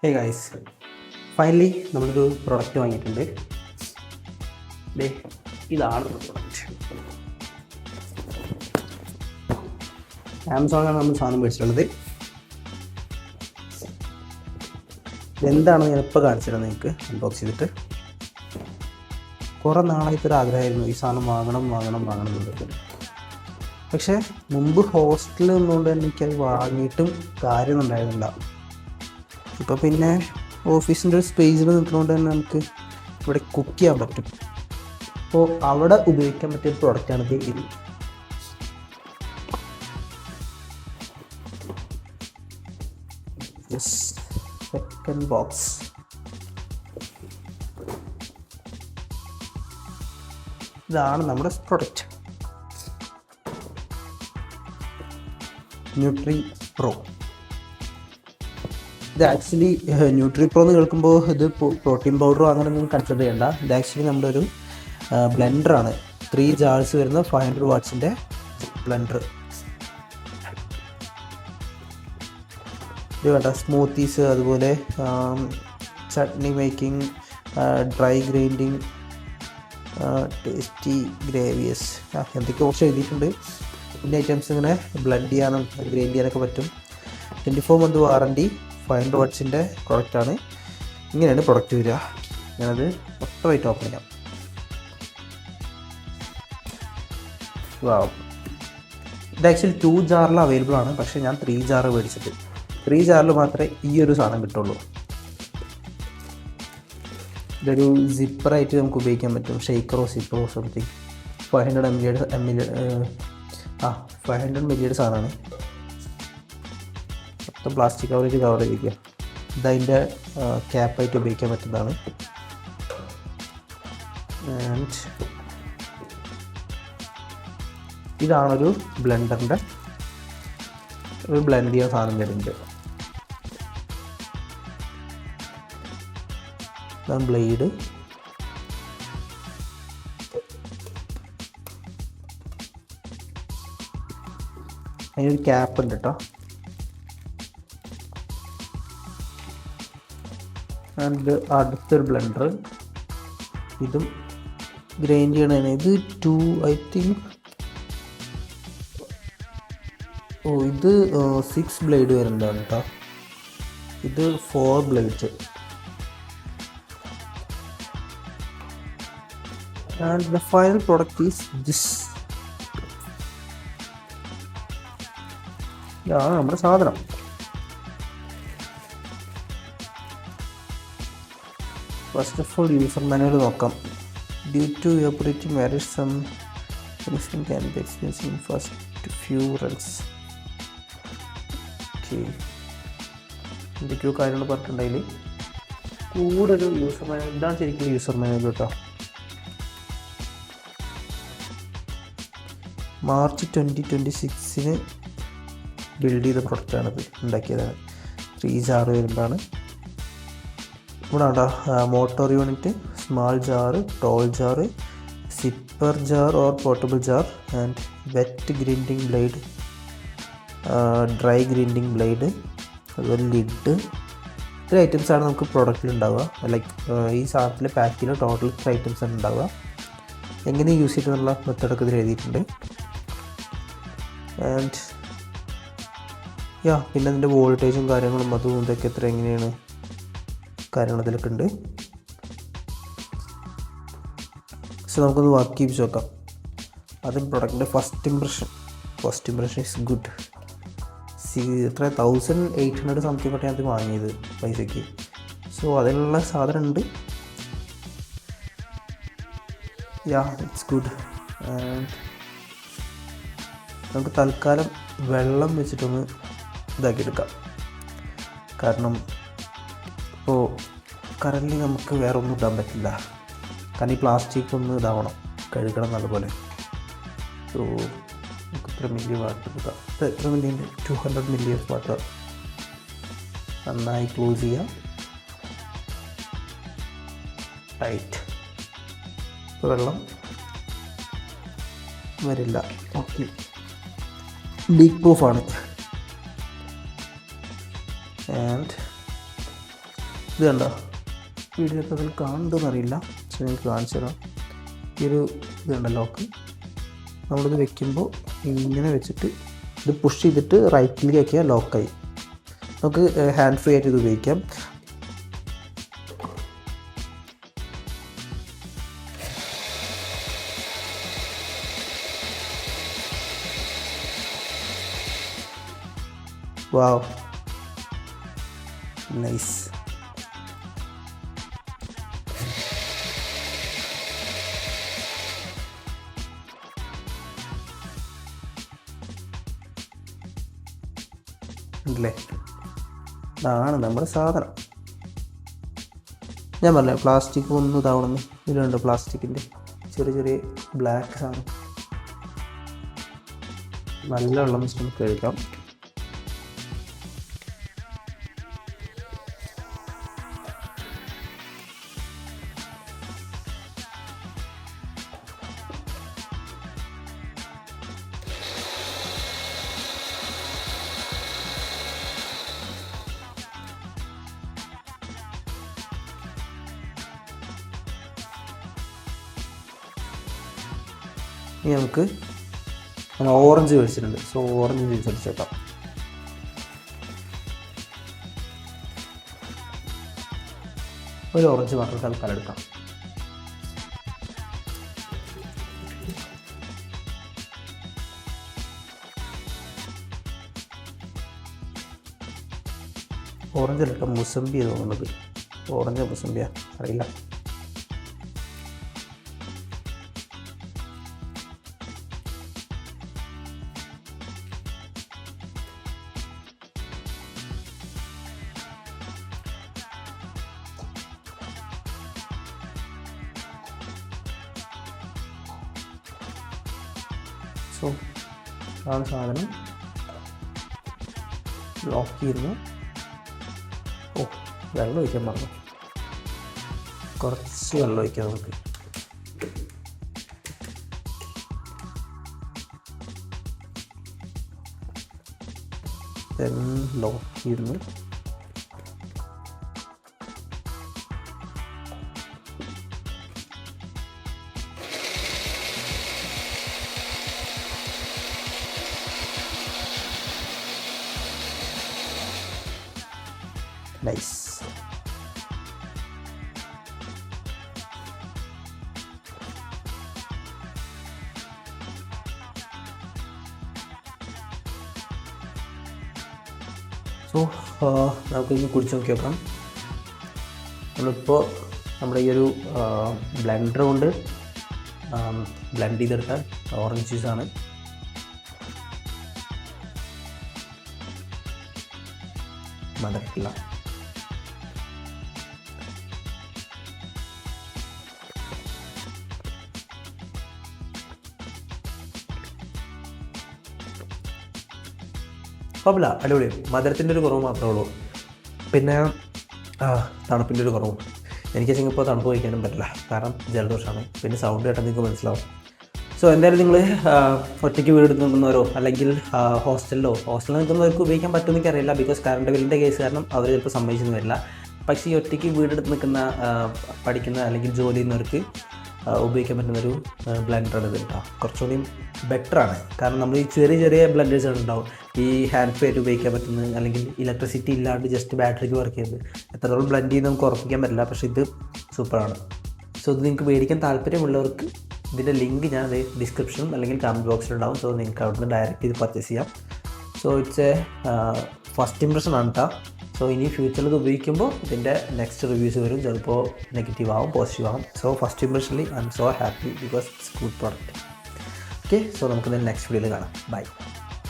Hey guys, finally നമ്മളൊരു product വാങ്ങിയിട്ടുണ്ട്. ഇതാണ് പ്രൊഡക്റ്റ്. ആമസോണിലാണ് നമ്മൾ സാധനം മേടിച്ചിട്ടുള്ളത്. എന്താണെന്ന് ഞാൻ ഇപ്പോൾ കാണിച്ചിരുന്നത് നിങ്ങൾക്ക് അൺബോക്സ് ചെയ്തിട്ട്. കുറേ നാളായിട്ടൊരു ആഗ്രഹമായിരുന്നു ഈ സാധനം വാങ്ങണം എന്നുള്ളത്. പക്ഷേ മുമ്പ് ഹോസ്റ്റലിൽ നിന്നുകൊണ്ട് തന്നെ എനിക്കത് വാങ്ങിയിട്ടും കാര്യമൊന്നും ഉണ്ടായിരുന്നില്ല. ഇപ്പോൾ പിന്നെ ഓഫീസിൻ്റെ ഒരു സ്പേസിൽ നിൽക്കുന്നതുകൊണ്ട് തന്നെ നമുക്ക് ഇവിടെ കുക്ക് ചെയ്യാൻ പറ്റും. അപ്പോൾ അവിടെ ഉപയോഗിക്കാൻ പറ്റിയ പ്രോഡക്റ്റാണിത്. ഇത് സെക്കൻഡ് ബോക്സ്. ഇതാണ് നമ്മുടെ പ്രൊഡക്റ്റ്, ന്യൂട്രി പ്രോ. ഇത് ആക്ച്വലി ന്യൂട്രി പ്രോ എന്ന് കേൾക്കുമ്പോൾ ഇത് പ്രോട്ടീൻ പൗഡറോ അങ്ങനെ ഒന്നും കൺസിഡർ ചെയ്യേണ്ട. ഇത് ആക്ച്വലി നമ്മുടെ ഒരു ബ്ലെൻഡറാണ്. 3 ജാർസ് വരുന്ന 500 വാട്ട്സിൻ്റെ ബ്ലെൻഡർ. ഇത് വേണ്ട സ്മൂത്തീസ്, അതുപോലെ chutney making, dry grinding, tasty gravies, എന്തൊക്കെ കുറച്ച് എഴുതിയിട്ടുണ്ട്. പിന്നെ ഐറ്റംസ് ഇങ്ങനെ ബ്ലെൻഡ് ചെയ്യാനും ഗ്രൈൻഡ് ചെയ്യാനൊക്കെ പറ്റും. 24 മന്ത് വാറണ്ടി, 500 വാട്ട്സിൻ്റെ പ്രൊഡക്റ്റാണ്. ഇങ്ങനെയാണ് പ്രൊഡക്റ്റ് വരിക. ഞാനത് മൊത്തമായിട്ട് ഓപ്പൺ ചെയ്യാം. വാവ്, ഇത് ആക്ച്വലി 2 ജാറിൽ അവൈലബിൾ ആണ്. പക്ഷേ ഞാൻ 3 ജാറ് മേടിച്ചിട്ട് 3 ജാറിൽ മാത്രമേ ഈ ഒരു സാധനം കിട്ടുള്ളൂ. ഇതൊരു സിപ്പറായിട്ട് നമുക്ക് ഉപയോഗിക്കാൻ പറ്റും. ഷെയ്ക്കറോ സിപ്പറോ സംതിങ്. 500 ml സാധനമാണ്. മൊത്തം പ്ലാസ്റ്റിക് കവറേജ് കവർ ചെയ്തിരിക്കുക. ഇതതിൻ്റെ ക്യാപ്പായിട്ട് ഉപയോഗിക്കാൻ പറ്റുന്നതാണ്. ആൻഡ് ഇതാണൊരു ബ്ലെൻഡറിൻ്റെ ഒരു ബ്ലെൻഡ് ചെയ്യാൻ സാധനം വരുന്നുണ്ട്. ഇതാണ് ബ്ലേഡ്. അതിനൊരു ക്യാപ്പ് ഉണ്ട് കേട്ടോ. ആൻഡ് അടുത്തൊരു ബ്ലെൻഡർ. ഇതും ഗ്രൈൻഡ് ചെയ്യണതാണ്. ഇത് 2 ഐ തിങ്ക്. ഇത് 6 ബ്ലേഡ് വരുന്നതാണ് കേട്ടോ. ഇത് 4 blades. And the final product is this. ഇതാണ് നമ്മുടെ സാധനം. First of all user manual നോക്കാം. Due to operating various some finishing can be experience in first few runs. Okay, എന്തൊക്കെയോ കാര്യങ്ങൾ പറഞ്ഞിട്ടുണ്ടെങ്കിൽ കൂടെ ഒരു യൂസർ മാനുവൽ. ഇതാണ് ശരിക്കും യൂസർ മാനുവൽ കേട്ടോ. മാർച്ച് 2026 ബിൽഡ് ചെയ്ത പ്രൊഡക്റ്റാണിത്, ഉണ്ടാക്കിയതാണ്. 3 ജാറ് വരുന്നതാണ്. ഇവിടെ ഉണ്ടോ motor unit, small jar, tall jar, sipper jar or portable jar, and wet grinding blade, dry grinding blade, അതുപോലെ ലിഡ്. ഇത്ര ഐറ്റംസാണ് നമുക്ക് പ്രോഡക്റ്റിൽ ഉണ്ടാവുക. ലൈക്ക് ഈ സാധനത്തിൽ പാക്കിൽ ടോട്ടൽ ഇത്ര ഐറ്റംസാണ് ഉണ്ടാവുക. എങ്ങനെ യൂസ് ചെയ്തിട്ടുള്ള മെത്തേഡൊക്കെ ഇതിൽ എഴുതിയിട്ടുണ്ട്. ആൻഡ് പിന്നെ അതിൻ്റെ വോൾട്ടേജും കാര്യങ്ങളും അതും ഇതൊക്കെ എത്ര എങ്ങനെയാണ് കാര്യങ്ങൾ ഇതിലൊക്കെ ഉണ്ട്. സോ നമുക്കൊന്ന് വർക്ക് ചെയ്യിപ്പിച്ച് നോക്കാം. അതും പ്രൊഡക്റ്റിൻ്റെ ഫസ്റ്റ് ഇംപ്രഷൻ ഇസ് ഗുഡ്. എത്ര 1800 സംതിങ് ഒക്കെ അത് വാങ്ങിയത് പൈസയ്ക്ക്. സോ അതിനുള്ള സാധനം ഉണ്ട്. It's good. നമുക്ക് തൽക്കാലം വെള്ളം വെച്ചിട്ടൊന്ന് ഇതാക്കിയെടുക്കാം. കാരണം ഇപ്പോൾ കറൻറ്റ്ലി നമുക്ക് വേറെ ഒന്നും ഇടാൻ പറ്റില്ല. കാരണം ഈ പ്ലാസ്റ്റിക് ഒന്ന് ഇതാവണം, കഴുകണം നല്ലപോലെ. സോ നമുക്ക് 3 മില്ലി വാട്ടർ എടുക്കാം. എത്ര മില്ലിയുണ്ട്? 200 മില്ലി ഓഫ് വാട്ടർ. നന്നായി ക്ലോസ് ചെയ്യാം, ടൈറ്റ്. ഇപ്പോൾ വെള്ളം വരില്ല. Okay, leak പ്രൂഫാണ്. ആൻഡ് ഇത് കണ്ടോ, വീഡിയോക്ക് അതിൽ കാണുന്നതെന്നറിയില്ല, പക്ഷെ നിങ്ങൾക്ക് കാണിച്ചു തരാം. ഈ ഒരു ഇത് കണ്ടോ ലോക്ക്, നമ്മളിത് വെക്കുമ്പോൾ ഇങ്ങനെ വെച്ചിട്ട് ഇത് പുഷ് ചെയ്തിട്ട് റൈറ്റിലേക്ക് ആക്കിയാൽ ലോക്കായി. നമുക്ക് ഹാൻഡ് ഫ്രീ ആയിട്ട് ഇത് ഉപയോഗിക്കാം. വാവ്, നൈസ്. ഉണ്ടല്ലേ, ഇതാണ് നമ്മുടെ സാധനം. ഞാൻ പറഞ്ഞ പ്ലാസ്റ്റിക് ഒന്നും ഇതാവണമെന്ന്. ഇതിലുണ്ട് പ്ലാസ്റ്റിക്കിൻ്റെ ചെറിയ ചെറിയ ബ്ലാക്ക് സാധനം. നല്ല വെള്ളം വെച്ചിട്ട് നമുക്ക് കഴുകാം. ഇനി നമുക്ക് ഓറഞ്ച് മേടിച്ചിട്ടുണ്ട്, സോ ഓറഞ്ച് ജ്യൂസ് അടിച്ചേക്കാം. ഒരു ഓറഞ്ച് മാത്രം തൽക്കാലം എടുക്കാം. ഓറഞ്ച് എടുക്കാം, മുസംബി തോന്നുന്നത്. ഓറഞ്ച് മുസംബിയാ അറിയില്ല. സോ ആണ് സാധനം ലോക്ക് ചെയ്യുന്നു. ഓ, വെള്ളം ഒഴിക്കാൻ പറഞ്ഞു. കുറച്ച് വെള്ളം ഒഴിക്കാം നമുക്ക്. ലോക്ക് ചെയ്യുന്നു. നൈസ്. സോ നമുക്കിന്ന് കുടിച്ച് നോക്കി നോക്കാം. നമ്മളിപ്പോൾ നമ്മുടെ ഈ ഒരു ബ്ലെൻഡർ കൊണ്ട് ബ്ലെൻഡ് ചെയ്തെടുത്ത ഓറഞ്ച് ജ്യൂസാണ്. മധുരത്തില്ല. കുഴപ്പമില്ല, അടിപൊളി. മധുരത്തിൻ്റെ ഒരു കുറവ് മാത്രമേ ഉള്ളൂ, പിന്നെ തണുപ്പിൻ്റെ ഒരു കുറവും. എനിക്ക് ഇപ്പോൾ തണുപ്പ് കഴിക്കാനും പറ്റില്ല, കാരണം ജലദോഷമാണ്. പിന്നെ സൗണ്ട് കേട്ടാൽ നിങ്ങൾക്ക് മനസ്സിലാവും. സോ എന്തായാലും നിങ്ങൾ ഒറ്റയ്ക്ക് വീട് നിൽക്കുന്നവരോ അല്ലെങ്കിൽ ഹോസ്റ്റലിൽ നിൽക്കുന്നവർക്ക് ഉപയോഗിക്കാൻ പറ്റുമെന്ന് എനിക്കറിയില്ല, ബിക്കോസ് കറണ്ട് ബില്ലിൻ്റെ കേസ് കാരണം അവർ ചിലപ്പോൾ സമ്മതിച്ചെന്ന് വരില്ല. പക്ഷേ ഈ ഒറ്റയ്ക്ക് വീടെടുത്ത് നിൽക്കുന്ന പഠിക്കുന്ന അല്ലെങ്കിൽ ജോലി ചെയ്യുന്നവർക്ക് ഉപയോഗിക്കാൻ പറ്റുന്നൊരു ബ്ലെൻഡറാണ് ഇത് കേട്ടോ. കുറച്ചുകൂടി ബെറ്ററാണ്, കാരണം നമ്മൾ ഈ ചെറിയ ചെറിയ ബ്ലെൻഡേഴ്സ് ഉണ്ടാവും ഈ ഹാൻഡ് ഫ്രീ ആയിട്ട് ഉപയോഗിക്കാൻ പറ്റുന്നത്, അല്ലെങ്കിൽ ഇലക്ട്രിസിറ്റി ഇല്ലാണ്ട് ജസ്റ്റ് ബാറ്ററിക്ക് വർക്ക് ചെയ്യുന്നത്. എത്രത്തോളം ബ്ലെൻഡ് ചെയ്ത് നമുക്ക് ഉറപ്പിക്കാൻ പറ്റില്ല, പക്ഷേ ഇത് സൂപ്പറാണ്. സോ ഇത് നിങ്ങൾക്ക് മേടിക്കാൻ താല്പര്യമുള്ളവർക്ക് ഇതിൻ്റെ ലിങ്ക് ഞാൻ ഡിസ്ക്രിപ്ഷനും അല്ലെങ്കിൽ കമൻറ്റ് ബോക്സിലുണ്ടാവും. സോ നിങ്ങൾക്ക് അവിടുന്ന് ഡയറക്റ്റ് ഇത് പർച്ചേസ് ചെയ്യാം. So it's A first impression ആണ് കേട്ടോ. സോ ഇനി ഫ്യൂച്ചറിൽ ഇത് ഉപയോഗിക്കുമ്പോൾ ഇതിൻ്റെ നെക്സ്റ്റ് റിവ്യൂസ് വരും, ചിലപ്പോൾ നെഗറ്റീവ് ആവും പോസിറ്റീവ് ആവും. സോ ഫസ്റ്റ് ഇംപ്രഷനിൽ I am so happy because it's good product. Okay, so നമുക്ക് നെക്സ്റ്റ് വീഡിയോയിൽ കാണാം. ബൈ.